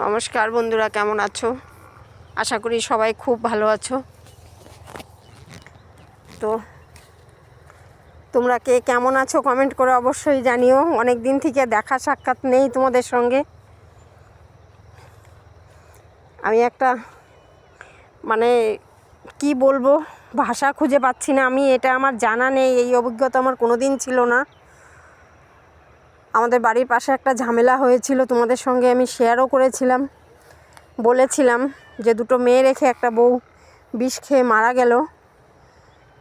নমস্কার বন্ধুরা, কেমন আছো? আশা করি সবাই খুব ভালো আছো। তো তোমরা কে কেমন আছো কমেন্ট করে অবশ্যই জানিও। অনেক দিন থেকে দেখা সাক্ষাৎ নেই তোমাদের সঙ্গে। আমি একটা কি বলবো, ভাষা খুঁজে পাচ্ছি না। এটা আমার জানা নেই, এই অভিজ্ঞতা আমার কোনো দিন ছিল না। আমাদের বাড়ির পাশে একটা ঝামেলা হয়েছিল, তোমাদের সঙ্গে আমি শেয়ারও করেছিলাম। বলেছিলাম যে দুটো মেয়ে রেখে একটা বউ বিষ খেয়ে মারা গেল।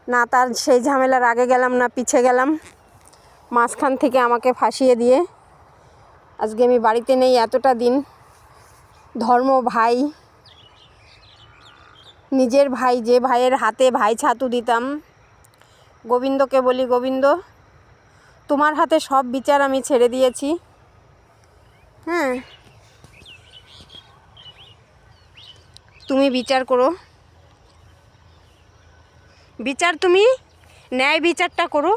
না তার সেই ঝামেলার আগে গেলাম না পিছে গেলাম, মাঝখান থেকে আমাকে ফাঁসিয়ে দিয়ে আজকে আমি বাড়িতে নেই এতটা দিন। ধর্ম ভাই, নিজের ভাই, যে ভাইয়ের হাতে ভাই ছাতু দিতাম, গোবিন্দকে বলি, গোবিন্দ তোমার হাতে সব বিচার আমি ছেড়ে দিয়েছি। হ্যাঁ, তুমি বিচার করো, বিচার তুমি ন্যায় বিচারটা করো।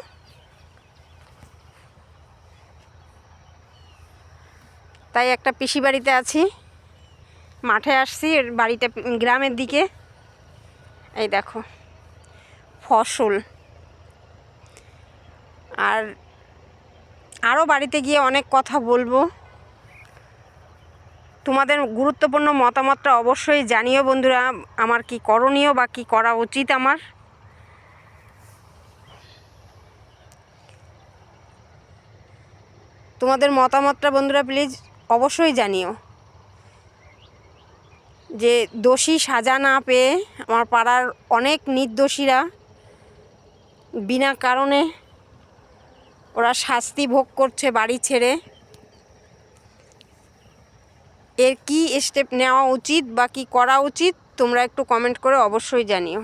তাই একটা পিসি বাড়িতে আছি, মাঠে আসছি, বাড়িটা গ্রামের দিকে। এই দেখো ফসল, আর আরও বাড়িতে গিয়ে অনেক কথা বলবো। তোমাদের গুরুত্বপূর্ণ মতামতটা অবশ্যই জানিও বন্ধুরা, আমার কি করণীয় বা কী করা উচিত আমার। তোমাদের মতামতটা বন্ধুরা প্লিজ অবশ্যই জানিও। যে দোষী সাজা না পেয়ে আমার পাড়ার অনেক নির্দোষীরা বিনা কারণে ওরা শাস্তি ভোগ করছে বাড়ি ছেড়ে। এর কি স্টেপ নেওয়া উচিত বা কী করা উচিত তোমরা একটু কমেন্ট করে অবশ্যই জানিও।